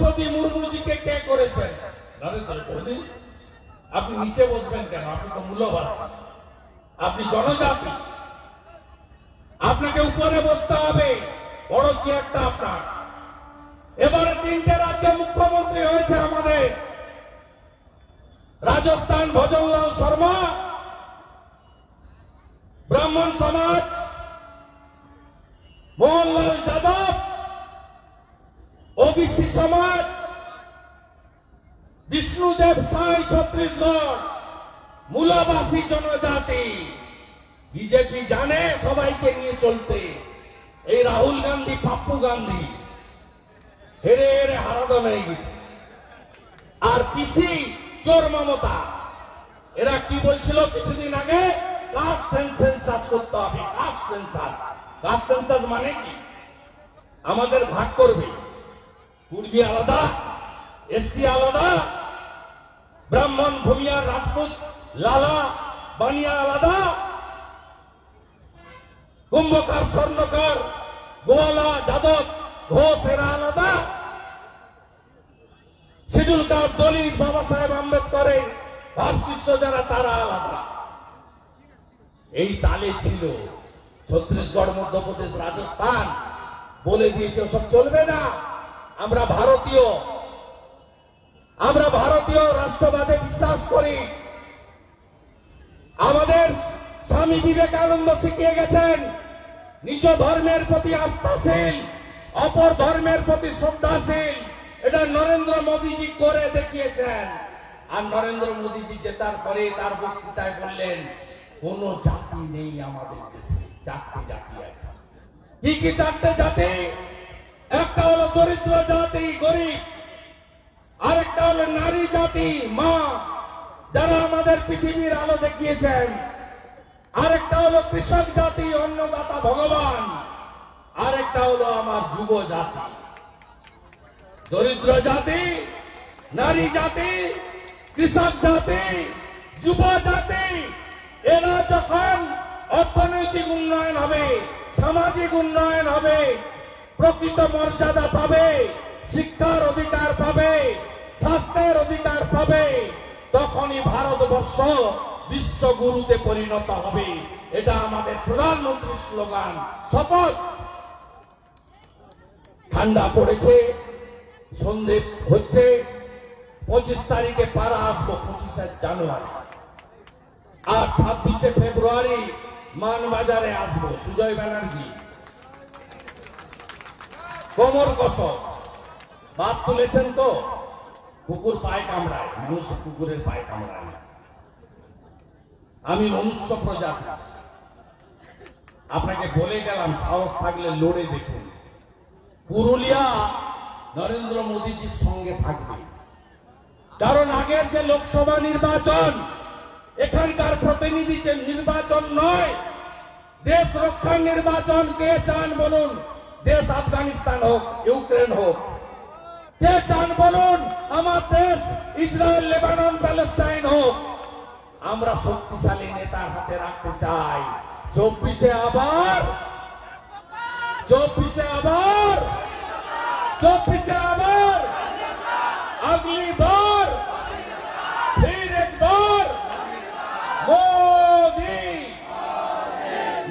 দ্রৌপদী মুর্মুজিকে কে করেছেন? নরেন্দ্র মোদী। আপনি নিচে বসবেন কেন? আপনি তো মূল্যবাসী, আপনি জনজাতি, আপনাকে উপরে বসতে হবে। বড় চেয়ারটা আপনার। এবারে 3টে রাজ্যে মুখ্যমন্ত্রী হয়েছে আমাদের। রাজস্থান ভজনলাল শর্মা, ব্রাহ্মণ সমাজ মোহনলাল যাদব, ওবিসি সমাজ বিষ্ণুদেব সাই ছত্তিশগড়, মূলবাসী জনজাতি। বিজেপি জানে সবাইকে নিয়ে চলতে। এই রাহুল গান্ধী, পাপ্পু গান্ধী হেরে হেরে হারাদন হয়ে গেছে। আর পিসি চোর মমতা, এরা কি বলছিল কিছুদিন আগে? কাস্ট সেন্সাস করতে হবে। কাস্ট সেন্সাস, কাস্ট সেন্সাস মানে কি? আমাদের ভাগ করবে। পূর্বী আলাদা, এসটি আলাদা, ব্রাহ্মণ, ভূমিয়া, রাজপুত, লালা, বানিয়া আলাদা, কুম্ভকার, স্বর্ণকার, গোয়ালা, যাদব, ঘোষ এরা আলাদা, শিডিউল কাস্ট, দলিত, বাবা সাহেব আম্বেদকরের ভাবশিষ্য যারা তারা আলাদা। এই তালে ছিল ছত্তিশগড়, মধ্যপ্রদেশ, রাজস্থান। বলে দিয়েছে সব চলবে না। আমরা ভারতীয়, আমরা ভারতীয় রাষ্ট্রবাদে বিশ্বাস করি। আমাদের স্বামী বিবেকানন্দ শিখিয়ে গেছেন নিজ ধর্মের প্রতি আস্থাশীল, অপর ধর্মের প্রতি শ্রদ্ধাশীল। এটা নরেন্দ্র মোদীজি করে দেখিয়েছেন। আর নরেন্দ্র মোদীজি জেতার পরে তার বক্তৃতায় বললেন, কোন জাতি নেই আমাদের দেশে, 4টে জাতি আছে। কি কি 4টে জাতি? একটা হলো দরিদ্র জাতি, গরিব। আরেকটা হলো নারী জাতি, মা, যারা আমাদের পৃথিবীর আলো দেখিয়েছেন। আরেকটা হলো কৃষক জাতি, অন্নদাতা ভগবান। আরেকটা হলো আমার যুব জাতি। দরিদ্র জাতি, নারী জাতি, কৃষক জাতি, যুব জাতি, এরা যখন অর্থনৈতিক উন্নয়ন হবে, সামাজিক উন্নয়ন হবে, প্রকৃত মর্যাদা পাবে, শিক্ষার অধিকার পাবে, স্বাস্থ্যের অধিকার পাবে, তখনই ভারতবর্ষ বিশ্বগুরুতে পরিণত হবে। এটা আমাদের প্রধানমন্ত্রীর স্লোগান। শপথ। ঠান্ডা পড়েছে, সন্ধে হচ্ছে। 25 তারিখে পারা আসবো, 25শে জানুয়ারি। আর 26শে ফেব্রুয়ারি মানবাজারে আসবো। সুজয় ব্যানার্জি কোমর কসব। বাদ তুলেছেন তো? কুকুর পায়ে কামড়ায়, মানুষ কুকুরের পায়ে কামড়ায় না। আমি মনুষ্য প্রজাতি। আপনাকে বলে গেলাম, সাহস থাকলে লড়ে দেখুন। পুরুলিয়া নরেন্দ্র মোদীজির সঙ্গে থাকবে। কারণ আগের যে লোকসভা নির্বাচন, এখানকার প্রতিনিধি যে নির্বাচন নয়, দেশ রক্ষার নির্বাচন। কে চান বলুন? দেশ আফগানিস্তান হোক, ইউক্রেন হোক। কে চান বলুন? আমার দেশ ইসরায়েল, লেবানন, প্যালেস্টাইন হোক। আমরা শক্তিশালী নেতার হাতে রাখতে চাই। 24শে আবার, 24শে আবার, 24শে আবার, अगली बार फिर एक बार मोदी,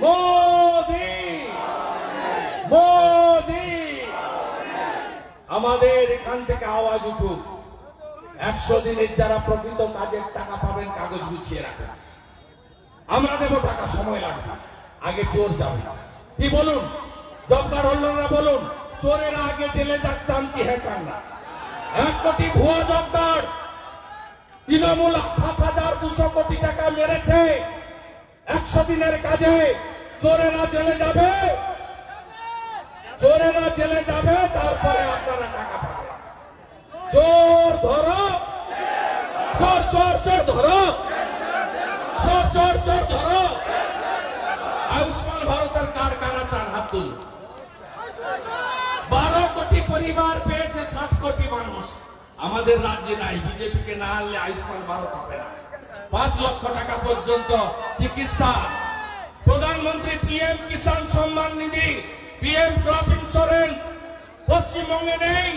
मोदी, मोदी। আমাদের এখান থেকে আওয়াজ উঠুক। 100 দিনের যারা প্রকৃত কাজের টাকা পাবেন, কাগজ গুছিয়ে রাখুন। আমরা দেবো টাকা, সময় লাগবে। আগে চোর যাবে। কি বলুন? জবকার হল না বলুন? চোরেরা আগে জেলে যাক, চান কি? হ্যাঁ চান না? 1 কোটি ভুয়া জবকার, তৃণমূল 7,200 কোটি টাকা মেরেছে। 100 দিনের কাজে চোরেরা জেলে যাবে, চোরেরা জেলে যাবে, তারপরে আপনারা টাকা পাবেন। চোর ধরো, চোর চোর চোর ধরো, চোর চোর চোর ধরো। আয়ুষ্মান ভারতের কার্ড কারা চান? হাত তুলুন। 12 কোটি পরিবার পেয়েছে, 60 কোটি মানুষ। আমাদের রাজ্যে নাই। বিজেপি কে না আনলে আয়ুষ্মান ভারত হবে না। 5 লক্ষ টাকা পর্যন্ত চিকিৎসা। প্রধানমন্ত্রী PM Kisan Samman Nidhi, PM crop insurance পশ্চিমবঙ্গে নেই,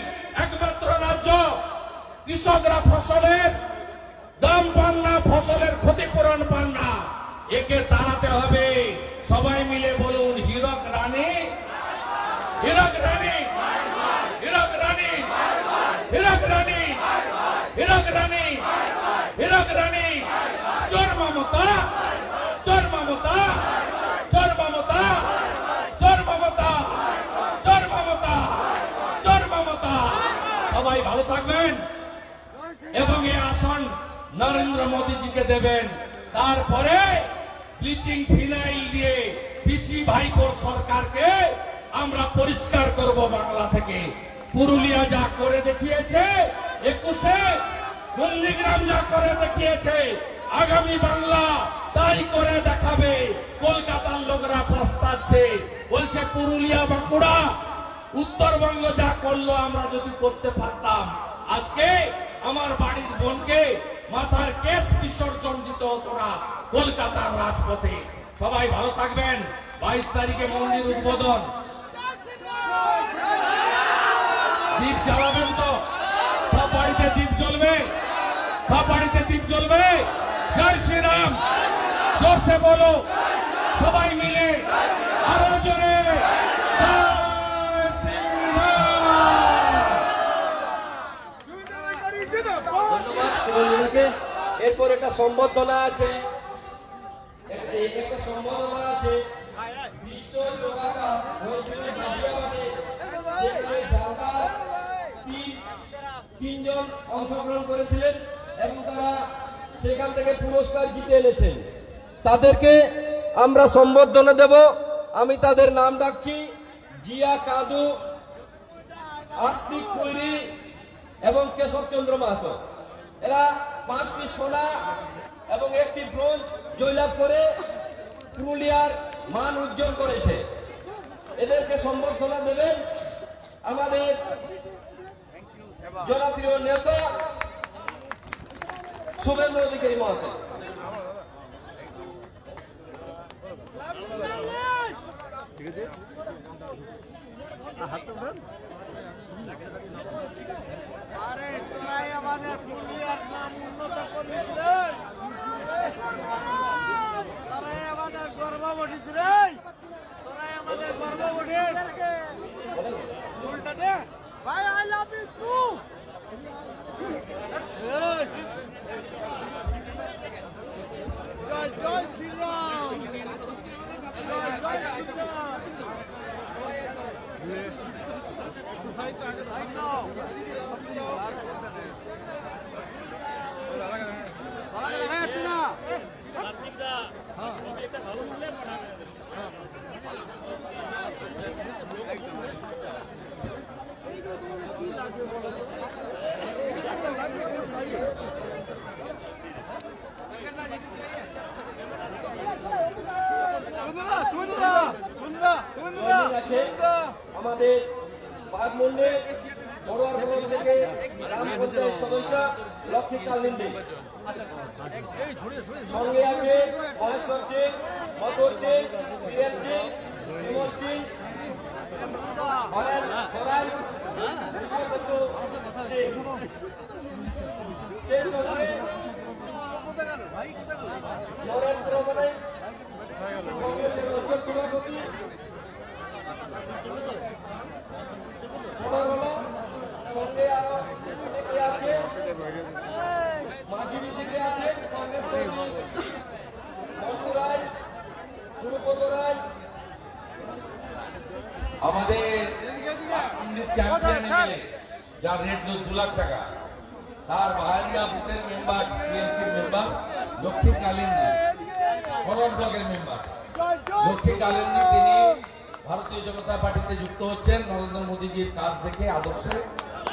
একমাত্র কৃষকরা ফসলের দাম পান না, ফসলের ক্ষতিপূরণ পান না। একে তাড়াতে হবে। সবাই মিলে বলুন, হীরক রানী, হীরক রানী, হীরক রানী, হীরক রানী, হীরক রানী, হীরক রানী। চোর মমতা, চোর মমতা, চোর মমতা, চোর মমতা, চোর মমতা, চোর মমতা। সবাই ভালো থাকবেন এবং এই আসন নরেন্দ্র মোদীজিকে দেবেন। তারপরে ব্লিচিং ফিনাইল দিয়ে পিসি ভাইপোর সরকারকে আমরা পরিষ্কার করব বাংলা থেকে। পুরুলিয়া যা করে দেখিয়েছে, 21-এ নন্দীগ্রাম যা করে দেখিয়েছে, আগামী বাংলা তাই করে দেখাবে। কলকাতার লোকরা প্রস্তাবছে, বলছে পুরুলিয়া বাঁকুড়া উত্তরবঙ্গ যা করলো আমরা যদি করতে পারতাম, আজকে আমার বাড়ির বোনকে মাথার কেস বিসর্জন দিতে হতো না কলকাতার রাজপথে। সবাই ভালো থাকবেন। 22 তারিখে মন্দির উদ্বোধন। দীপ জ্বালাবেন তো? সব বাড়িতে দীপ জ্বলবে, সব বাড়িতে দীপ জ্বলবে। জয় শ্রীরাম, জোরসে বলো সবাই মিলে, আরো জোরে জয় শ্রীরাম। ধন্যবাদ সুরঞ্জনাকে। এরপর একটা সম্বর্ধনা আছে, একটা সম্বর্ধনা আছে। বিশ্ব যোগা কাপ হয়েছিল গাজিয়াবাদে, সেখানে ঝালদার তিনজন অংশগ্রহণ করেছিলেন এবং তারা সেখান থেকে পুরস্কার জিতে এনেছেন। তাদেরকে আমরা সম্বর্ধনা দেব। আমি তাদের নাম ডাকছি: জিয়া কাদু, আস্তিক খৈরি এবং কেশব চন্দ্র মাহাতো। এরা 5টি সোনা এবং 1টি ব্রোঞ্জ জয়লাভ করে পুরুলিয়ার মান উজ্জ্বল করেছে। এদেরকে সম্বর্ধনা দেবেন আমাদের জনপ্রিয় নেতা শুভেন্দু অধিকারী মহাশয়। আরে তোরাই আমাদের পুরুলিয়ার নাম উন্নত করিস রে, তোরাই আমাদের গর্ব বটিস রে, তোরাই আমাদের গর্ব বটিস। উল্টা দে ভাই, আই লাভ ইউ টু। জয় জয় শ্রীরাম, জয় জয় শ্রীরাম। দেখা যাচ্ছে না। আমাদের বাগমন্ডের বড়ুয়ার ব্লক থেকে গ্রাম পঞ্চায়েত সদস্য লক্ষ্মী কালিন্দী, সঙ্গে আছে মহেশ্বর সিং, মধুর সিং, বীরেন সিং, বিমল সিং, সেই সঙ্গে নরেন্দ্র মোদী কংগ্রেসের অঞ্চল সভাপতি, সঙ্গে আরো অনেকে আছে, মাঝির দিকে আছে কংগ্রেস মন্টু রায়, গুরুপদ রায়, আমাদের চ্যাম্পিয়ন এমএলএ যার রেট 2 লাখ টাকা, তার বাহারিয়া বুথের মেম্বার, টিএমসির মেম্বার লক্ষ্মী কালিন্দী, ফরওয়ার্ড ব্লকের মেম্বার লক্ষ্মী কালিন্দী, তিনি ভারতীয় জনতা পার্টিতে যুক্ত হচ্ছেন নরেন্দ্র মোদীজির কাজ দেখে, আদর্শে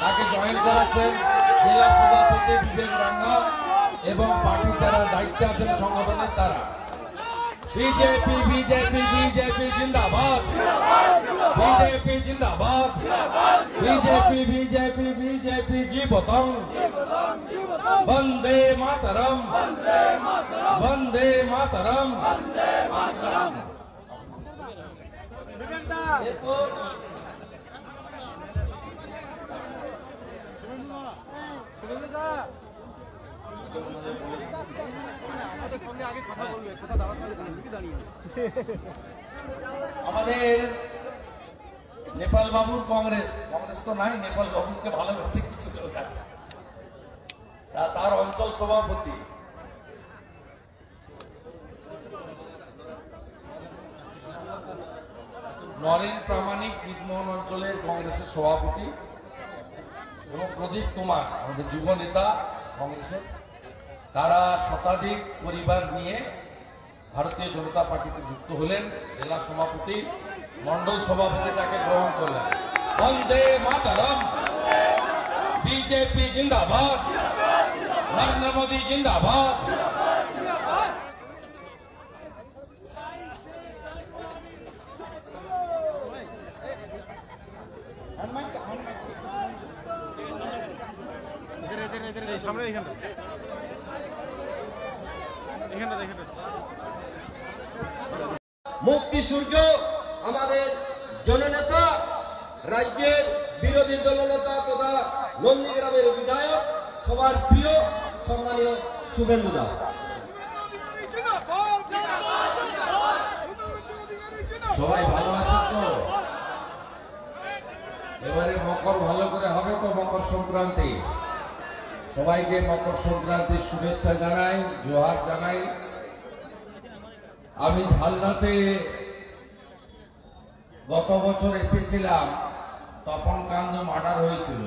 তাকে জয়েন করাচ্ছেন জেলা সভাপতি বিবেক রাঙ্গা এবং পার্টির যারা দায়িত্বে আছেন সংগঠনের তারা। বিজেপি বিজেপি বিজেপি জিন্দাবাদ, বিজেপি জিন্দাবাদ, বিজেপি বিজেপি বিজেপি জীবতং, বন্দে মাতরম, বন্দে মাতরম। এরপর আমাদের নেপাল বাবুর কংগ্রেস তো নাই, নেপাল বাবুকে ভালোবেসে কিছু লোক আছে, তার অঞ্চল সভাপতি নরেন প্রামাণিক জিতমোহন অঞ্চলের কংগ্রেসের সভাপতি এবং প্রদীপ কুমার আমাদের যুব নেতা কংগ্রেসের, তারা শতাধিক পরিবার নিয়ে ভারতীয় জনতা পার্টিতে যুক্ত হলেন। জেলা সভাপতি, মন্ডল সভাপতি তাকে গ্রহণ করলেন। বন্দে মাতরম, বিজেপি জিন্দাবাদ, নরেন্দ্র মোদী জিন্দাবাদ। সামনে এখানটা মুক্তি সূর্য আমাদের জননেতা, রাজ্যের বিরোধী দলনেতা তথা নন্দীগ্রামের বিধায়ক, সবার প্রিয় সম্মানীয় শুভেন্দু দা। সবাই ভালো আছেন তো? এবারে মকর ভালো করে হবে তো? মকর সংক্রান্তি, সবাইকে মকর সংক্রান্তির শুভেচ্ছা জানাই, জোহার জানাই। আমি ঝালদাতে গত বছর এসেছিলাম, তপন কান্দ মার্ডার হয়েছিল।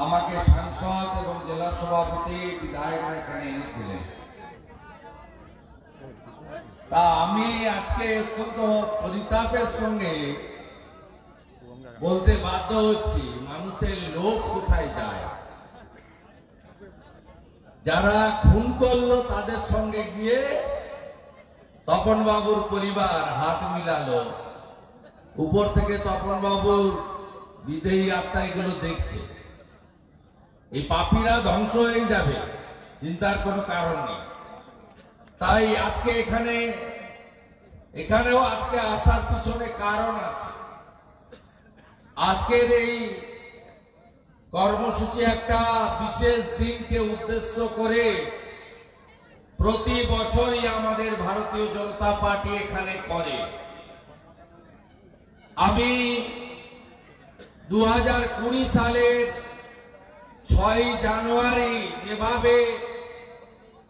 আমাকে সাংসদ এবং জেলা সভাপতি বিধায়করা এখানে এনেছিলেন। তা আমি আজকে অত্যন্ত পরিতাপের সঙ্গে বলতে বাধ্য হচ্ছি, মানুষের লোভ কোথায় যায়? যারা খুন করলো তাদের সঙ্গে গিয়ে তপন বাবুর পরিবার হাত মিলালো, উপর থেকে তপন বাবুর বিদেহী আত্মা এগুলো দেখছে। এই পাপীরা ধ্বংস হয়ে যাবে, চিন্তার কোনো কারণ নেই। তাই আজকে এখানেও আজকে আসার পিছনে কারণ আছে। আজকের এই কর্মসূচি একটা বিশেষ দিনকে উদ্দেশ্য করে প্রতি বছরই আমাদের ভারতীয় জনতা পার্টি এখানে করে। আমি 2020 সালের 6 জানুয়ারি যেভাবে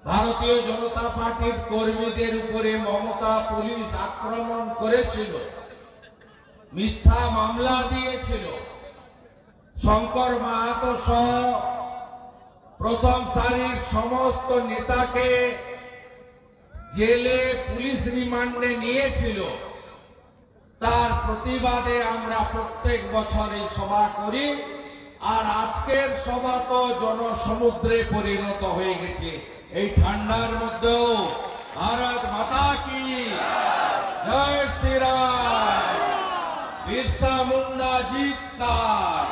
ভারতীয় জনতা পার্টির কর্মীদের উপরে মমতা পুলিশ আক্রমণ করেছিল, মিথ্যা মামলা দিয়েছিল, শঙ্কর মাহাতো সহ প্রথম সারির সমস্ত নেতাকে জেলে পুলিশ রিমান্ডে নিয়েছিল, তার প্রতিবাদে আমরা প্রত্যেক বছর এই সভা করি। আর আজকের সভা তো জনসমুদ্রে পরিণত হয়ে গেছে। এই ঠান্ডার মধ্যেও ভারত মাতা কি জয় শ্রীরাম, বিরসা মুন্ডা জিতকার।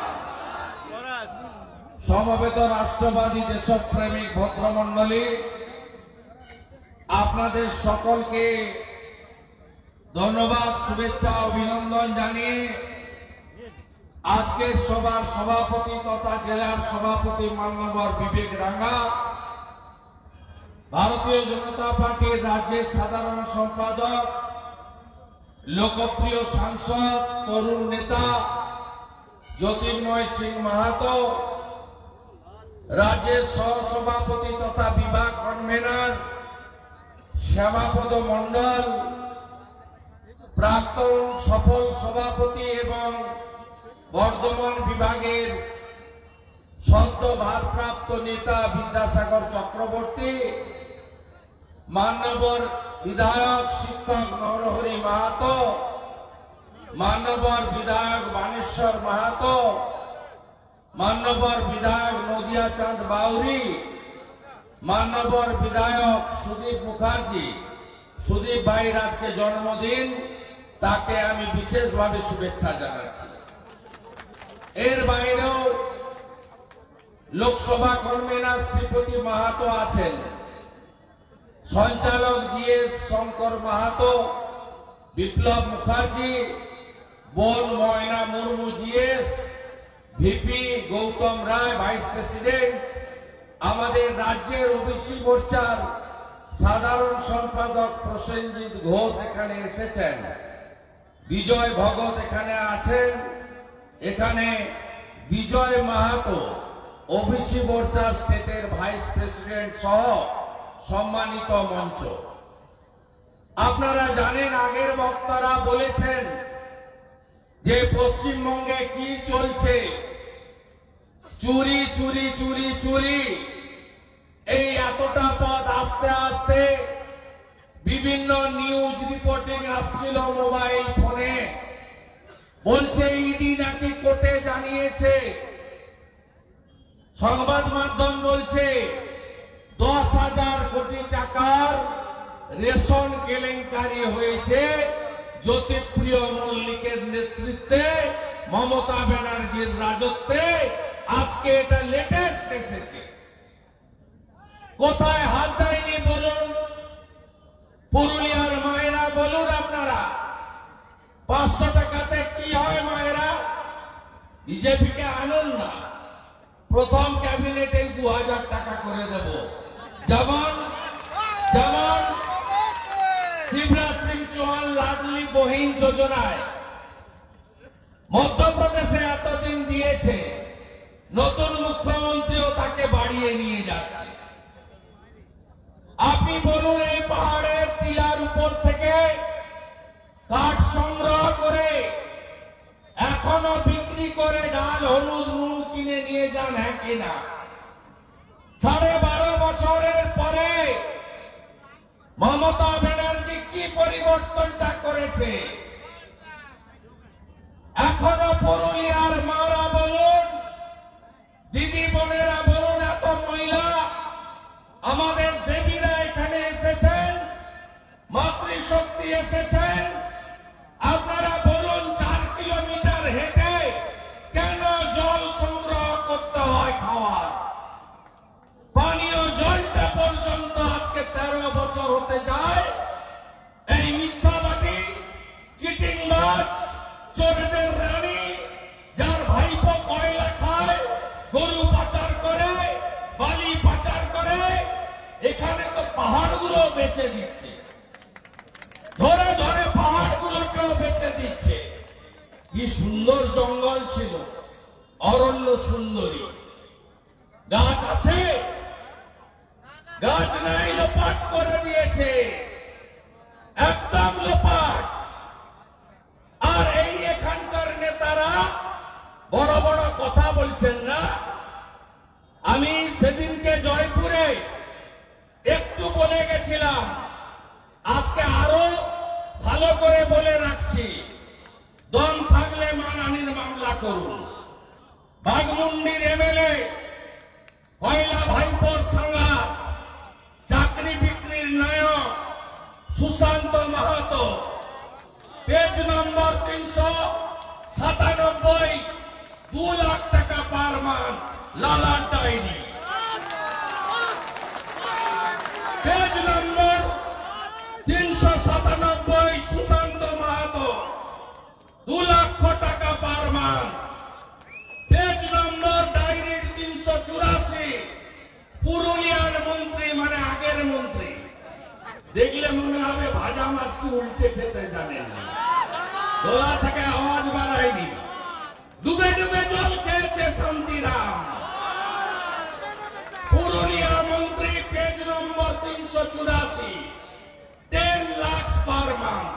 সমবেত রাষ্ট্রবাদী দেশপ্রেমিক ভদ্রমণ্ডলী, আপনাদের সকলকে ধন্যবাদ, শুভেচ্ছা, অভিনন্দন জানিয়ে আজকের সভার সভাপতি তথা জেলার সভাপতি মাননীয় বিবেক রাঙ্গা, ভারতীয় জনতা পার্টির রাজ্যের সাধারণ সম্পাদক, লোকপ্রিয় সাংসদ, তরুণ নেতা জ্যোতির্ময় সিং মাহাতো, রাজ্যের সহসভাপতি তথা বিভাগ কনভেনর শ্যামাপদ মন্ডল, প্রাক্তন সফল সভাপতি এবং বর্ধমান বিভাগের সদ্য ভারপ্রাপ্ত নেতা বিদ্যাসাগর চক্রবর্তী, মান্যবর বিধায়ক শিক্ষক নরহরি মাহাতো, মান্যবর বিধায়ক বানেশ্বর মাহাতো, মান্যবর বিধায়ক নদিয়া চাঁদ বাউরি, মান্যবর বিধায়ক সুদীপ মুখার্জি। সুদীপ ভাইয়ের আজকে জন্মদিন, তাকে আমি বিশেষভাবে শুভেচ্ছা জানাচ্ছি। এর বাইরেও লোকসভা কনভেনর শ্রীপতি মাহাতো আছেন, সঞ্চালক জিএস শঙ্কর মাহাতো, বিপ্লব মুখার্জি, বোন ময়না মুর্মু জিএস, ভিপি গৌতম রায় ভাইস প্রেসিডেন্ট, আমাদের রাজ্যের ওবিসি মোর্চার সাধারণ সম্পাদক প্রসেনজিৎ ঘোষ এখানে এসেছেন, বিজয় ভগত এখানে আছেন, এখানে বিজয় মাহাতো ওবিসি মোর্চা স্টেটের ভাইস প্রেসিডেন্ট সহ সম্মানিত মঞ্চ। আপনারা জানেন, আগের বক্তারা বলেছেন যে পশ্চিমবঙ্গে কি চলছে, চুরি চুরি চুরি চুরি। এই এতটা পথ আস্তে আস্তে বিভিন্ন নিউজ রিপোর্টিং আসছিল মোবাইল ফোনে, বলছে ইডি নাকি কোর্টে জানিয়েছে, সংবাদ মাধ্যম বলছে 10,000 কোটি টাকার রেশন কেলেঙ্কারি হয়েছে জ্যোতিপ্রিয় মল্লিকের নেতৃত্বে, মমতা ব্যানার্জির রাজত্বে। আজকে এটা লেটেস্ট এসেছে। কোথায় হাত দেয়নি বলুন? পুরুলিয়ার মায়েরা বলুন আপনারা, 500 টাকাতে কি হয় মায়েরা? বিজেপিকে আনুন না, প্রথম ক্যাবিনেটে 2000 টাকা করে দেব। যেমন যেমন শিবরাজ সিং চৌহান লাডলি বহিন যোজনায় মধ্যপ্রদেশে এতদিন দিয়েছে, নতুন মুখ্যমন্ত্রীও তাকে বাড়িয়ে নিয়ে যাচ্ছে। আপনি বলুন, এই পাহাড়ের টিলার উপর থেকে কাঠ সংগ্রহ করে এখনো বিক্রি করে ডাল হলুদ নুন কিনে নিয়ে যান, হ্যাঁ কিনা? 12.5 বছরের পরে মমতা ব্যানার্জি কি পরিবর্তনটা করেছে? এখনো পুরুলিয়ার মারা বলুন, দিদি বোনেরা বলুন, এত মহিলা আমাদের দেবীরা এখানে এসেছেন, মাতৃশক্তি এসেছেন, আপনারা বলুন 4 কিলোমিটার হেঁটে কেন জল সংগ্রহ করতে হয় খাওয়ার? পানীয় জলটা পর্যন্ত আজকে 13 বছর হতে যায়। এই মিথ্যাবাদী, চিটিংবাজ, চোরদের রানী, যার ভাইপো কয়লা খায়, গরু পাচার করে, বালি পাচার করে, এখানে তো পাহাড়গুলো বেচে দিচ্ছে, ধরে ধরে পাহাড়গুলোকেও বেচে দিচ্ছে। কি সুন্দর জঙ্গল ছিল, অরণ্য সুন্দরী। গাছ আছে? গাছ নাই, লোপাট করে দিয়েছে, একদম লোপাট। আর এই এখানকার নেতারা বড় বড় কথা বলছেন না। আমি সেদিনকে জয়পুরে একটু বলে গেছিলাম, আজকে আরো ভালো করে বলে রাখছি, দম থাকলে মানহানির মামলা করুন। বাঘমুন্ডির এমএলএ কয়লা ভাইপোর সংঘাত, চাকরি বিক্রির নায়ক সুশান্ত মাহাতো, পেজ নম্বর 397, 2 লাখ টাকা পার মান, লালার diary. Page number 397, Sushanta Mahato, 2 লক্ষ টাকা পার মান। পেজ নম্বর ডায়েরির 384, পুরুলিয়ার মন্ত্রী, মানে আগের মন্ত্রী। দেখলে মনে হবে ভাজা মাছটি উল্টে খেতে জানেন, গলা থেকে আওয়াজ বাড়ায়নি, ডুবে ডুবে জল খেয়েছে শান্তিরাম। পুরুলিয়া মন্ত্রী, পেজ নম্বর 384, 10 লাখ পার মান্থ।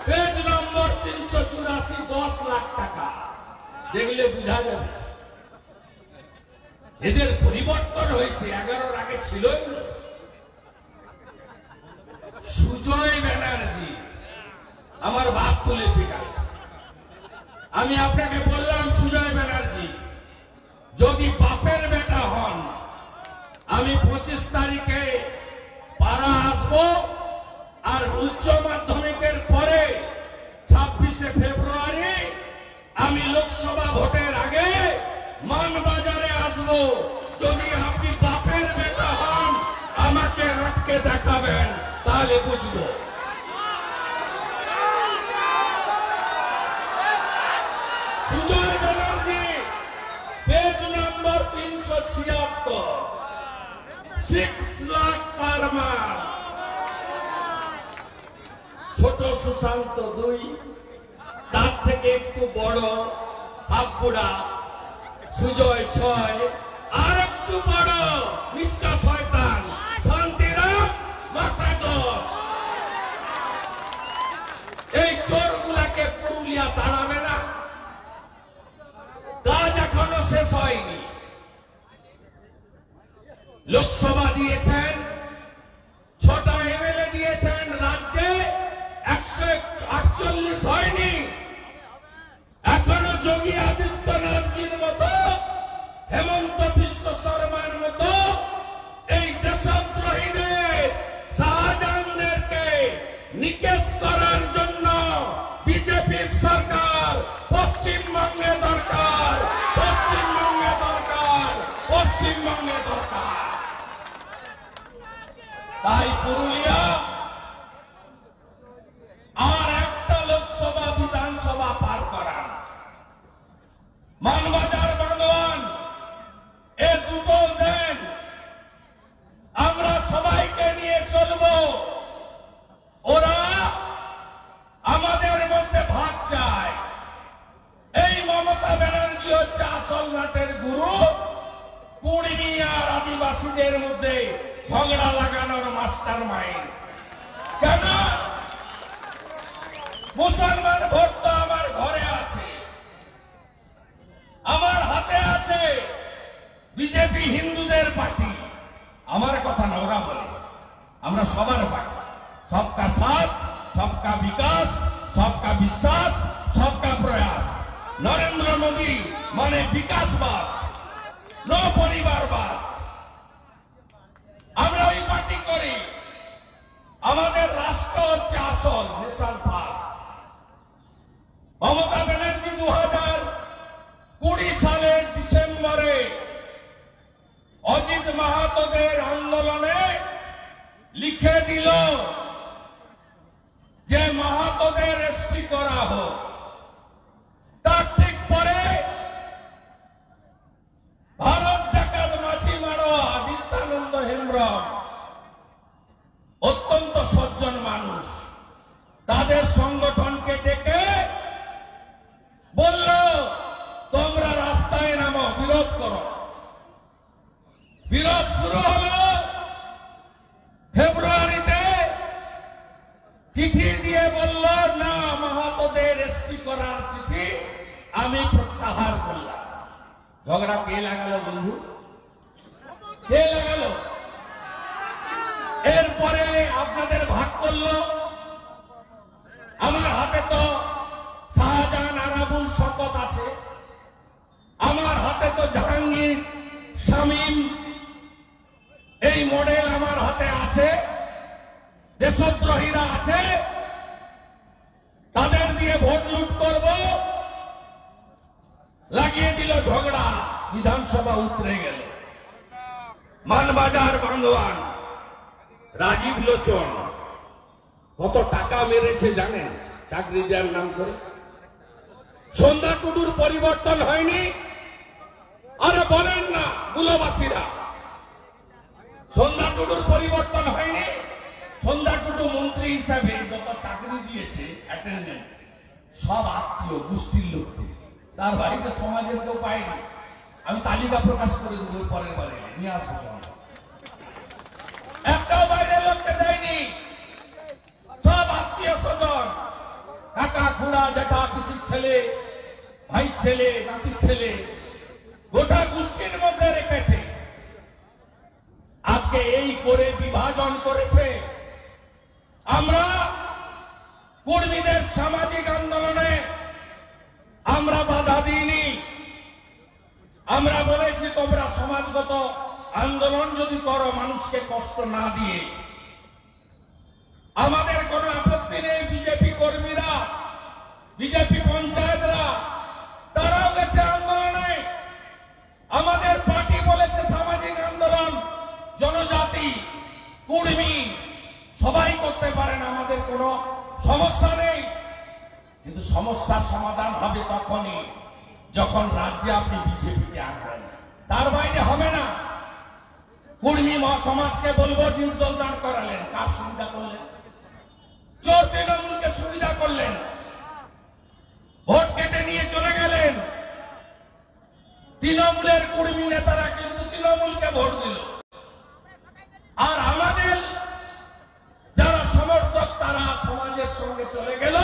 পেজ নম্বর 384, 10 লাখ টাকা। দেখলে বুঝা যাবে এদের পরিবর্তন হয়েছে, 11-র আগে ছিলই না। সুজয় ব্যানার্জি আমার বাপ তুলেছে কাল। আমি আপনাকে বললাম, সুজয় ব্যানার্জি যদি বাপের বেটা হন, আমি 25 তারিখে পাড়া আসবো, আর উচ্চ মাধ্যমিকের পরে 26শে ফেব্রুয়ারি আমি লোকসভা ভোটের আগে মানবাজারে আসবো। যদি আপনি বাপের বেটা হন, আমাকে আটকে দেখাবেন, তাহলে বুঝবো। সুজয় ব্যানার্জি, পেজ নম্বর 376, 6 লাখ পার মাস। ছোট সুশান্ত 2, তার থেকে একটু বড় হাবপুরা সুজয় 6, আর একটু বড় মিচকা শয়তান শান্তিরাম মাসে 10। এই চোরগুলাকে পুরুলিয়া তাড়াবে না। কাজ এখনো শেষ হয়নি। লোকসভা দিয়েছেন, 6টা এমএলএ দিয়েছেন, রাজ্যে 148 হয়নি। এখনো যোগী আদিত্যনাথজির মতো, হেমন্ত বিশ্ব শর্মার মতো এই দেশদ্রোহীদের, শাহজাহানদেরকে নিকেশ করার জন্য বিজেপির সরকার পশ্চিমবঙ্গে দরকার, পশ্চিমবঙ্গে দরকার, পশ্চিমবঙ্গে দরকার। তাই পুরুলিয়া আর একটা লোকসভা বিধানসভা পার করা, মানবাজার বান্দোয়ান এ দুটো দেন। আমরা সবাইকে নিয়ে চলবো। ওরা আমাদের মধ্যে ভাগ চায়। এই মমতা ব্যানার্জি হচ্ছে আসল নাটের গুরু। কুড়মি আর আদিবাসীদের মধ্যে ঝগড়া লাগানোর মাস্টার মাইন্ড। কেন? মুসলমান ভোট তো আমার ঘরে আছে, আমার হাতে আছে। বিজেপি হিন্দুদের পার্টি, আমার কথা না, ওরা বলে আমরা সবার পার্টি। সবকা সাথ, সবকা বিকাশ, সবকা বিশ্বাস, সবকা প্রয়াস। নরেন্দ্র মোদী মানে বিকাশবাদ, নো পরিবারবাদ। আমরা ওই পার্টি করি। আমাদের রাষ্ট্র হচ্ছে আসল, নেশন ফার্স্ট। মমতা ব্যানার্জি 2020 সালের ডিসেম্বরে অজিত মাহাতোদের আন্দোলনে লিখে দিল যে মাহাতোদের এসপি করা হোক। তার ঠিক পরে ভারত জাকাত মাঝি মারোয়া বিদ্যানন্দ হেমব্রম, অত্যন্ত সজ্জন মানুষ, তাদের সংগঠনকে ডেকে বলল তোমরা রাস্তায় নামো, বিরোধ করো। বিরোধ শুরু হলো। ফেব্রুয়ারিতে চিঠি দিয়ে বলল না, মাহাতোদের এসপি করার চিঠি আমি প্রত্যাহার করলাম। ঝগড়া কে লাগালো বন্ধু? কে লাগালো? এরপরে আপনাদের ভাগ করলো। আমার হাতে তো শাহজাহান আরাবুল শকত আছে, আমার হাতে তো জাহাঙ্গীর শামীম, এই মডেল আমার হাতে আছে। দেশদ্রোহীরা আছে, তাদের দিয়ে ভোট লুট করব। লাগিয়ে দিল ঝগড়া, বিধানসভা উতরে গেল। মানবাজার বান্দোয়ান রাজীব লোচন কত টাকা মেরেছে জানেন? চাকরি দেওয়ার নাম করে। সন্ধ্যা টুডুর পরিবর্তন হয়নি। আরে বলেন না গুলোবাসীরা, সন্ধ্যা টুডুর পরিবর্তন হয়নি। সন্ধ্যা টুডু মন্ত্রী হিসাবে যত চাকরি দিয়েছে অ্যাটেন্ডেন্ট, সব আত্মীয় গোষ্ঠীর লোককে, তার বাড়িতে সমাজের কেউ পায়নি। আমি তালিকা প্রকাশ করে দেবো পরের বারে, নিয়ে আসবো সমাজ। একটাও বাইরের লোককে দেয়নি, সব আত্মীয় স্বজন, কাকা খুড়া জ্যাঠা পিসির ছেলে, ভাই ছেলে, নাতির ছেলে, গোটা গোষ্ঠীর মধ্যে রেখেছে। আজকে এই করে বিভাজন করেছে। আমরা কর্মীদের সামাজিক আন্দোলনে আমরা বাধা দিইনি। আমরা বলেছি তোমরা সমাজগত আন্দোলন যদি করো, মানুষকে কষ্ট না দিয়ে, আমাদের কোনো আপত্তি নেই। বিজেপি কর্মীরা, বিজেপি পঞ্চায়েতরা, তারাও গেছে আন্দোলনে। আমাদের পার্টি বলেছে সামাজিক আন্দোলন জনজাতি, কর্মী সবাই করতে পারেন, আমাদের কোনো সমস্যা নেই। কিন্তু সমস্যার সমাধান হবে তখনই যখন রাজ্যে আপনি বিজেপিকে আনবেন, তার বাইরে হবে না। কুর্মী সমাজকে বলবো নির্দল দাঁড় করালেন, কার সুবিধা করলেন? চোর তৃণমূলকে সুবিধা করলেন, ভোট কেটে নিয়ে চলে গেলেন। তৃণমূলের কুর্মী নেতারা কিন্তু তৃণমূলকে ভোট দিল, আর আমাদের যারা সমর্থক তারা সমাজের সঙ্গে চলে গেল।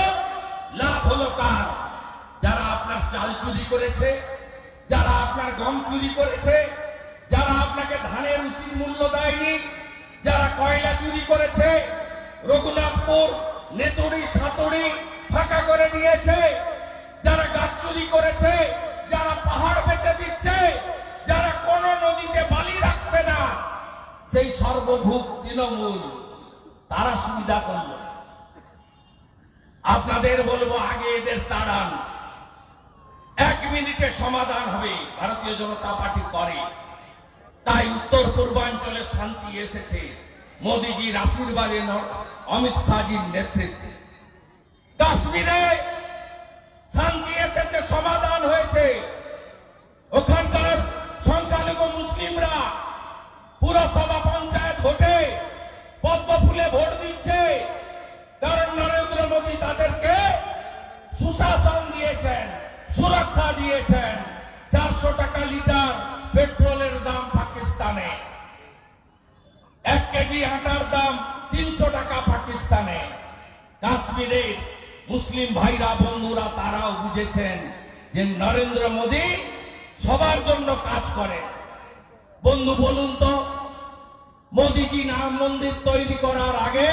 লাভ হলো কার? যারা আপনার চাল চুরি করেছে, যারা আপনার গম চুরি করেছে, যারা আপনাকে ধানের উচিত মূল্য দেয়নি, যারা কয়লা চুরি করেছে, রঘুনাথপুর নেতুড়ি সাতুড়ি ফাঁকা করে দিয়েছে, যারা গাছ চুরি করেছে, যারা পাহাড় বেচে দিচ্ছে, যারা কোন নদীতে বালি রাখছে না, সেই সর্বভূত তৃণমূল, তারা সুবিধা করল। আপনাদের বলবো আগে এদের তাড়ান, 1 মিনিটে সমাধান হবে। ভারতীয় জনতা পার্টি করে, তাই উত্তর পূর্বাঞ্চলে শান্তি এসেছে মোদীজির আশীর্বাদে, অমিত শাহজির নেতৃত্বে। কাশ্মীরে শান্তি এসেছে, সমাধান হয়েছে। ওখানকার সংখ্যালঘু মুসলিমরা পুরসভা পঞ্চায়েত ভোটে পদ্ম ফুলে ভোট দিচ্ছে, কারণ নরেন্দ্র মোদী তাদেরকে সুশাসন দিয়েছেন, সুরক্ষা দিয়েছেন। 400 টাকা লিটার পেট্রোলের দাম পাকিস্তানে, 1 কেজি আটার দাম 300 টাকা পাকিস্তানে। কাশ্মীরের মুসলিম ভাইরা বন্ধুরা তারাও বুঝেছেন যে নরেন্দ্র মোদী সবার জন্য কাজ করে। বন্ধু বলুন তো, মোদীজি রাম মন্দির তৈরি করার আগে,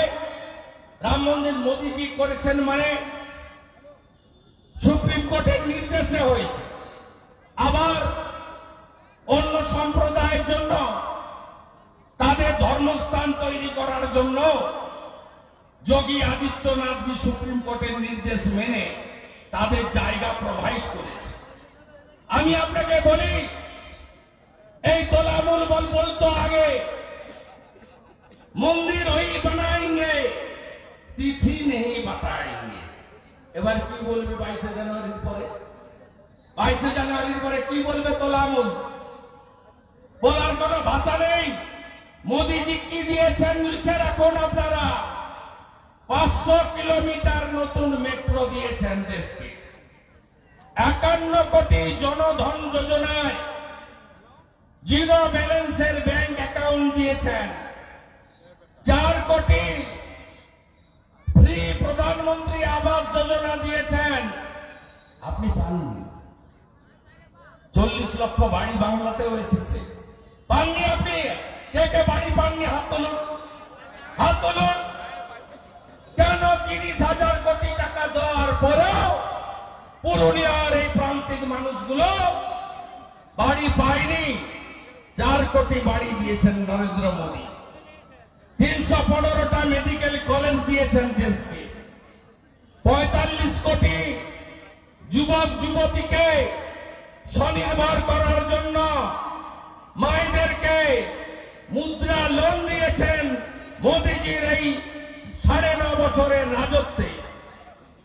রাম মন্দির মোদীজি করেছেন মানে সুপ্রিম কোর্টের নির্দেশে হয়েছে। আবার অন্য সম্প্রদায়ের জন্য তাদের ধর্মস্থান তৈরি করার জন্য যোগী আদিত্যনাথজি সুপ্রিম কোর্টের নির্দেশ মেনে তাদের জায়গা প্রোভাইড করেছে। আমি আপনাকে বলি, এই তোলামুল বলতো আগে মন্দির ওই বানাएंगे, তিথি নেই বাতাएंगे। এবার কি বলবে 22 জানুয়ারির পরে? 22 জানুয়ারির পরে কি বলবে তোলামুল? বলার কোনো ভাষা নেই। মোদীজি কি দিয়েছেন লিখে রাখুন আপনারা। 500 কিলোমিটার নতুন মেট্রো দিয়েছেন দেশকে। 51 কোটি জনধন যোজনায় জিরো ব্যালেন্সের ব্যাংক অ্যাকাউন্ট দিয়েছেন। 4 কোটি ফ্রি প্রধানমন্ত্রী আবাস যোজনা দিয়েছেন, আপনি পাননি। 40 লক্ষ বাড়ি বাংলাতেও এসেছে, পাননি আপনি। কে কে বাড়ি পাননি? হাত তুলুন, হাত তুলুন। কেন 30,000 কোটি টাকা দেওয়ার পরেও পুরুলিয়ার এই প্রান্তিক মানুষগুলো বাড়ি পায়নি? 4 কোটি বাড়ি দিয়েছেন নরেন্দ্র মোদী। 315টা মেডিকেল কলেজ দিয়েছেন দেশকে। 45 কোটি যুবক যুবতীকে স্বনির্ভর করার জন্য মায়েদেরকে মুদ্রা লোন দিয়েছেন মোদীজির এই 9.5 বছরের রাজত্বে।